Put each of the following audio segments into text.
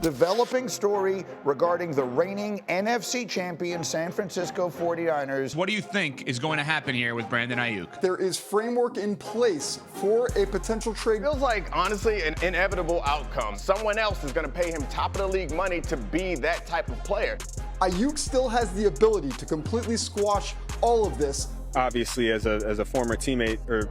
developing story regarding the reigning NFC champion San Francisco 49ers. What do you think is going to happen here with Brandon Aiyuk? There is framework in place for a potential trade. Feels like, honestly, an inevitable outcome. Someone else is going to pay him top of the league money to be that type of player. Aiyuk still has the ability to completely squash all of this. Obviously, as a former teammate or,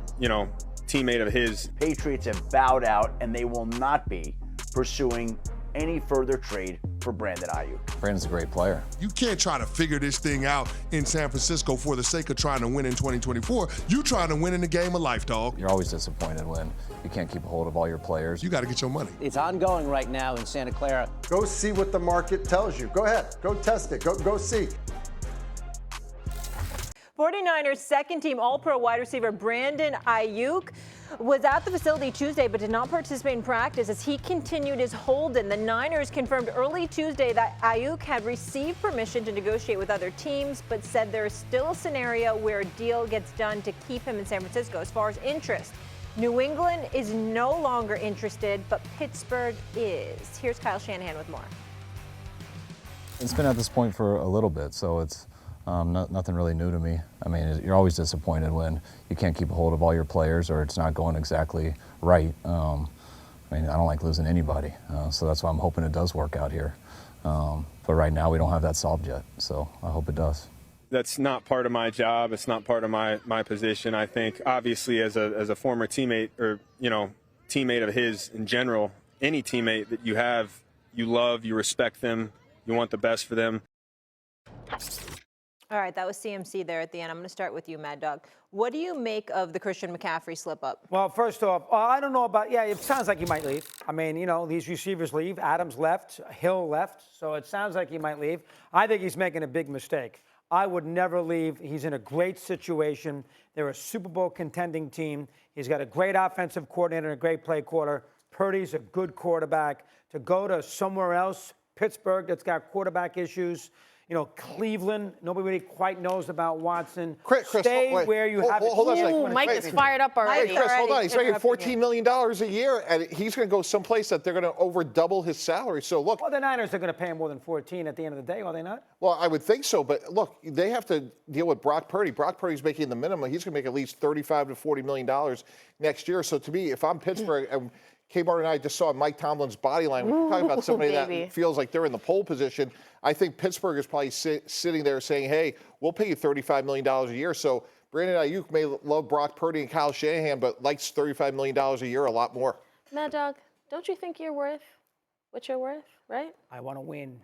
teammate of his. Patriots have bowed out, and they will not be pursuing any further trade for Brandon Aiyuk. Brandon's a great player. You can't try to figure this thing out in San Francisco for the sake of trying to win in 2024. You trying to win in the game of life, dog. You're always disappointed when you can't keep a hold of all your players. You got to get your money. It's ongoing right now in Santa Clara. Go see what the market tells you. Go ahead. Go test it. Go see. 49ers second-team All-Pro wide receiver Brandon Aiyuk was at the facility Tuesday but did not participate in practice as he continued his hold-in. The Niners confirmed early Tuesday that Aiyuk had received permission to negotiate with other teams, but said there is still a scenario where a deal gets done to keep him in San Francisco. As far as interest, New England is no longer interested, but Pittsburgh is. Here's Kyle Shanahan with more. It's been at this point for a little bit, so it's nothing really new to me. I mean, you're always disappointed when you can't keep a hold of all your players or it's not going exactly right. I mean, I don't like losing anybody, so that's why I'm hoping it does work out here. But right now, we don't have that solved yet, so I hope it does. That's not part of my job. It's not part of my position. I think, obviously, as a former teammate or, teammate of his in general, any teammate that you have, you love, you respect them, you want the best for them. All right, that was CMC there at the end. I'm going to start with you, Mad Dog. What do you make of the Christian McCaffrey slip-up? Well, first off, I don't know about, it sounds like he might leave. I mean, these receivers leave. Adams left, Hill left, so it sounds like he might leave. I think he's making a big mistake. I would never leave. He's in a great situation. They're a Super Bowl contending team. He's got a great offensive coordinator and a great play caller. Purdy's a good quarterback. To go to somewhere else, Pittsburgh, that's got quarterback issues. Cleveland, nobody really quite knows about Watson. Chris, stay wait, where you have it. Hold on a second. Mike is fired up already. Hey, Chris, hold on. He's making $14 million a year, and he's going to go someplace that they're going to over double his salary. So, look. Well, the Niners are going to pay him more than 14 at the end of the day, are they not? Well, I would think so. But, look, they have to deal with Brock Purdy. Brock Purdy's making the minimum. He's going to make at least $35 to $40 million next year. So, to me, if I'm Pittsburgh and Kmart and I just saw Mike Tomlin's body line. We're talking about somebody that feels like they're in the pole position. I think Pittsburgh is probably sitting there saying, hey, we'll pay you $35 million a year. So Brandon Aiyuk may love Brock Purdy and Kyle Shanahan, but likes $35 million a year a lot more. Mad Dog, don't you think you're worth what you're worth, right? I want to win.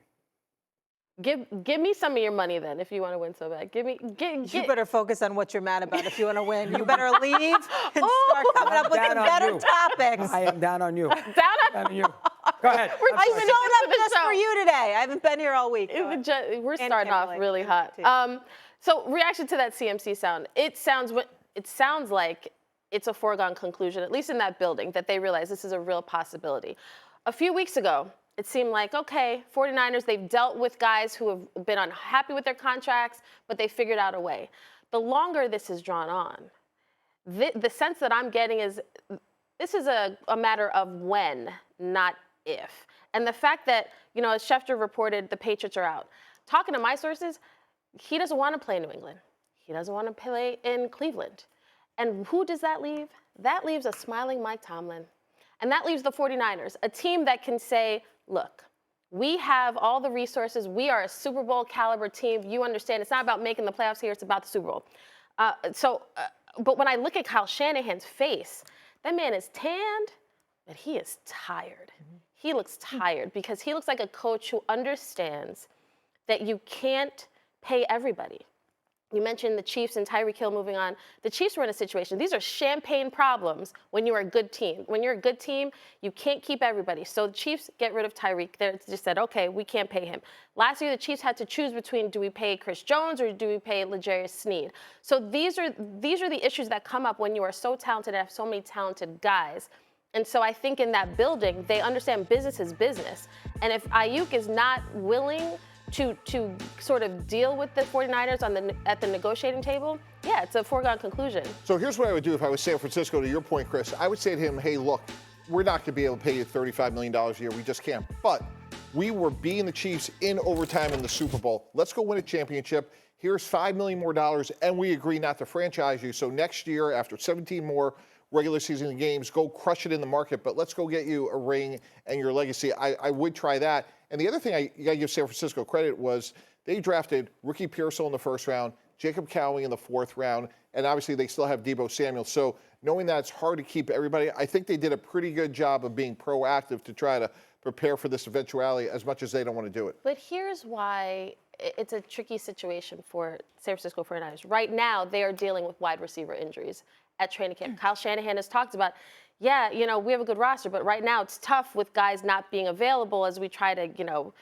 Give me some of your money then if you want to win so bad. You better focus on what you're mad about if you want to win. You better leave and start coming up with better topics. I am down on you. Down on you. Go ahead. I showed up just for you today. I haven't been here all week. We're starting off really hot. So reaction to that CMC sound. It sounds like it's a foregone conclusion, at least in that building, that they realize this is a real possibility. A few weeks ago, it seemed like, okay, 49ers, they've dealt with guys who have been unhappy with their contracts, but they figured out a way. The longer this is drawn on, the sense that I'm getting is this is a matter of when, not if. And the fact that, as Schefter reported, the Patriots are out. Talking to my sources, he doesn't want to play in New England. He doesn't want to play in Cleveland. And who does that leave? That leaves a smiling Mike Tomlin. And that leaves the 49ers, a team that can say, look, we have all the resources. We are a Super Bowl caliber team. You understand, it's not about making the playoffs here. It's about the Super Bowl. But when I look at Kyle Shanahan's face, that man is tanned, but he is tired. He looks tired because he looks like a coach who understands that you can't pay everybody. You mentioned the Chiefs and Tyreek Hill moving on. The Chiefs were in a situation. These are champagne problems when you are a good team. When you're a good team, you can't keep everybody. So the Chiefs get rid of Tyreek. They just said, okay, we can't pay him. Last year, the Chiefs had to choose between do we pay Chris Jones or do we pay L'Jarius Sneed? So these are the issues that come up when you are so talented and have so many talented guys. And so I think in that building, they understand business is business. And if Aiyuk is not willing to sort of deal with the 49ers at the negotiating table, yeah, it's a foregone conclusion. So here's what I would do if I was San Francisco, to your point, Chris. I would say to him, hey, look, we're not going to be able to pay you $35 million a year. We just can't. But We were beating the Chiefs in overtime in the Super Bowl. Let's go win a championship. Here's $5 million more, and we agree not to franchise you. So next year, after 17 more regular season games, go crush it in the market, but let's go get you a ring and your legacy. I would try that. And the other thing you got to give San Francisco credit was they drafted Ricky Pearsall in the first round, Jacob Cowing in the fourth round, and obviously they still have Deebo Samuel. So knowing that it's hard to keep everybody, I think they did a pretty good job of being proactive to try to prepare for this eventuality as much as they don't want to do it. But here's why it's a tricky situation for San Francisco 49ers. Right now, they are dealing with wide receiver injuries at training camp. Kyle Shanahan has talked about, yeah, you know, we have a good roster, but right now it's tough with guys not being available as we try to, you know,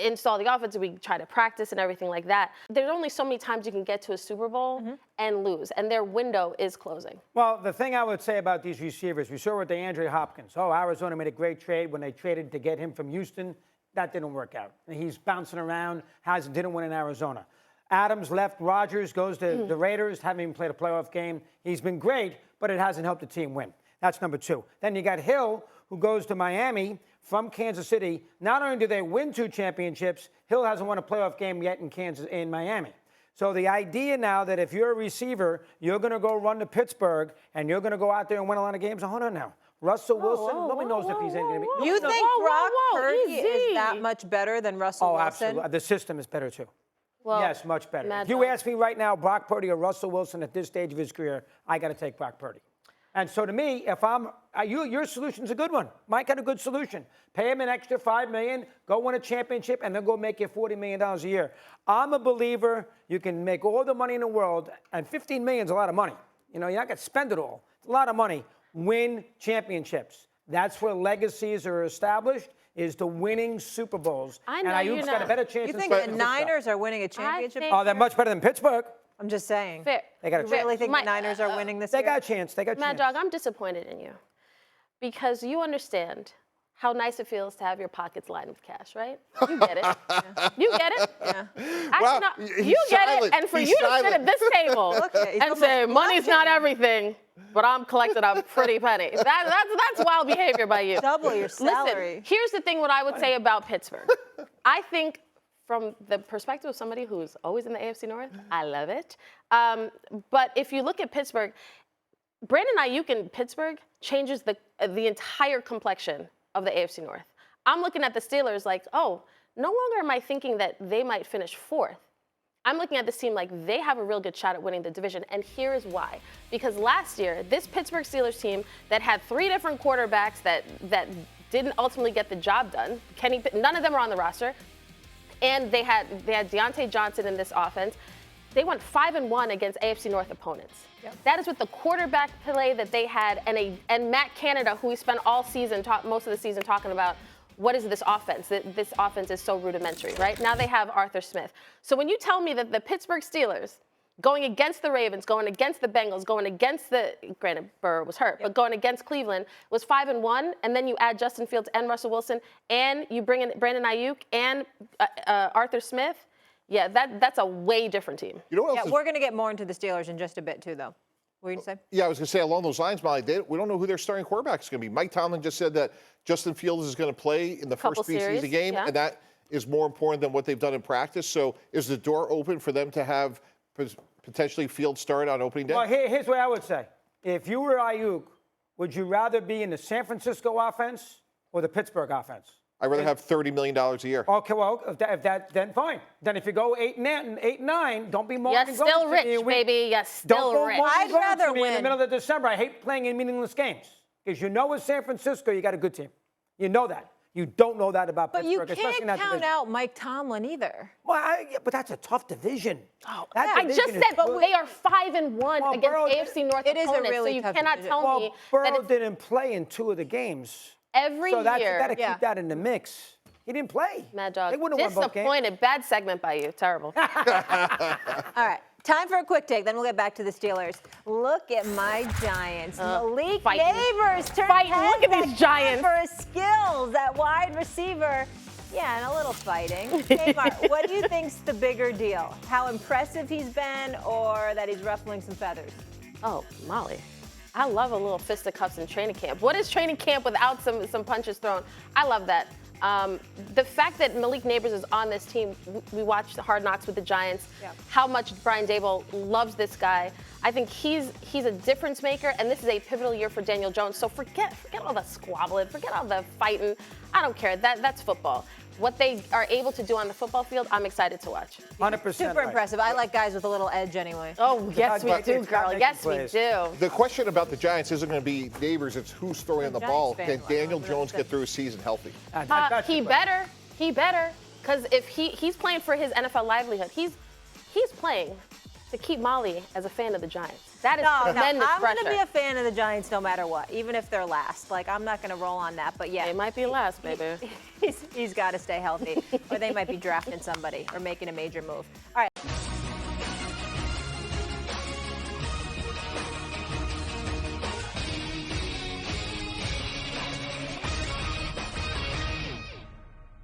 install the offense, we try to practice and everything like that. There's only so many times you can get to a Super Bowl and lose, and their window is closing. Well, the thing I would say about these receivers, we saw with DeAndre Hopkins. Oh, Arizona made a great trade when they traded to get him from Houston. That didn't work out. He's bouncing around, didn't win in Arizona. Adams left, Rodgers goes to the Raiders, haven't even played a playoff game. He's been great, but it hasn't helped the team win. That's number two. Then you got Hill, who goes to Miami from Kansas City. Not only do they win 2 championships, Hill hasn't won a playoff game yet in Miami. So the idea now that if you're a receiver, you're going to go run to Pittsburgh and you're going to go out there and win a lot of games. Hold on now. Russell Wilson, nobody knows if he's going to be. You think Brock Purdy is that much better than Russell Wilson? Oh, absolutely. The system is better, too. Well, yes, much better. If you ask me right now, Brock Purdy or Russell Wilson at this stage of his career, I got to take Brock Purdy. And so to me, if I'm your solution's a good one. Mike had a good solution. Pay him an extra $5 million, go win a championship, and then go make you $40 million a year. I'm a believer you can make all the money in the world, and $15 million is a lot of money. You know, you're not going to spend it all. It's a lot of money. Win championships. That's where legacies are established, is to winning Super Bowls. I know and Ayuk's got a better chance. You think the Niners are winning a championship? Oh, they're much better than Pittsburgh. I'm just saying. Fair. They got a You chance. really think the Niners are winning this year? They got a chance. They got a chance. Mad Dog, I'm disappointed in you because you understand how nice it feels to have your pockets lined with cash, right? You get it. You get it. Yeah. Actually, no, you get it. And for you to sit at this table and say money's not everything, but I'm collecting a pretty penny. That's wild behavior by you. Double your salary. Listen, here's the thing. What I would say about Pittsburgh, I think. From the perspective of somebody who's always in the AFC North, I love it. But if you look at Pittsburgh, Brandon Aiyuk in Pittsburgh changes the entire complexion of the AFC North. I'm looking at the Steelers like, oh, no longer am I thinking that they might finish 4th. I'm looking at this team like they have a real good shot at winning the division, and here is why. Because last year, this Pittsburgh Steelers team that had 3 different quarterbacks that didn't ultimately get the job done, none of them are on the roster. And they had Deontay Johnson in this offense. They went 5-1 against AFC North opponents. Yep. That is with the quarterback play that they had, and Matt Canada, who we spent all season, most of the season talking about, what is this offense? This offense is so rudimentary, right? Now they have Arthur Smith. So when you tell me that the Pittsburgh Steelers, going against the Ravens, going against the Bengals, going against granted Burrow was hurt, but going against Cleveland was 5-1, and then you add Justin Fields and Russell Wilson, and you bring in Brandon Aiyuk and Arthur Smith. Yeah, that's a way different team. You know what else we're going to get more into the Steelers in just a bit too, though. What were you going to say? Yeah, I was going to say along those lines, Molly, we don't know who their starting quarterback is going to be. Mike Tomlin just said that Justin Fields is going to play in the first preseason game, and that is more important than what they've done in practice. So is the door open for them to have potentially Field start on opening day? Well, here's what I would say. If you were Aiyuk, would you rather be in the San Francisco offense or the Pittsburgh offense? I'd rather have $30 million a year. Okay, well, then fine. Then if you go 8-9, don't be more. You're still rich, baby. You're still rich. I'd rather win in the middle of December. I hate playing in meaningless games because you know with San Francisco you got a good team. You know that. You don't know that about Pittsburgh. But you can't count out Mike Tomlin either. Well, but that's a tough division. Oh, I just said they are 5-1 against AFC North opponents. It is a really so you tough cannot division. tell me Burrow didn't play in 2 of the games. Every year. So you got to keep that in the mix. He didn't play. Mad Dog. They wouldn't have won both games. Disappointed. Bad segment by you. Terrible. All right. Time for a quick take, then we'll get back to the Steelers. Look at my Giants. Malik Neighbors turned Look at these Giants. for his skills at wide receiver. Yeah, and a little fighting. Kmart, what do you think's the bigger deal? How impressive he's been or that he's ruffling some feathers? Oh, Molly. I love a little fisticuffs in training camp. What is training camp without some punches thrown? I love that. The fact that Malik Neighbors is on this team, we watched Hard Knocks with the Giants, how much Brian Daboll loves this guy. I think he's a difference maker, and this is a pivotal year for Daniel Jones. So forget all the squabbling, forget all the fighting. I don't care. That's football. What they are able to do on the football field, I'm excited to watch. 100%. Super impressive. I like guys with a little edge anyway. Oh, yes, we do, girl. Yes, we do. The question about the Giants isn't going to be Neighbors, it's who's throwing the ball. Can Daniel Jones get through his season healthy? He better. Because if he's playing for his NFL livelihood, he's playing to keep Molly as a fan of the Giants. That is tremendous I'm pressure. going to be a fan of the Giants no matter what, even if they're last. Like, I'm not going to roll on that, but yeah. They might be last, baby. He's got to stay healthy, or they might be drafting somebody or making a major move. All right.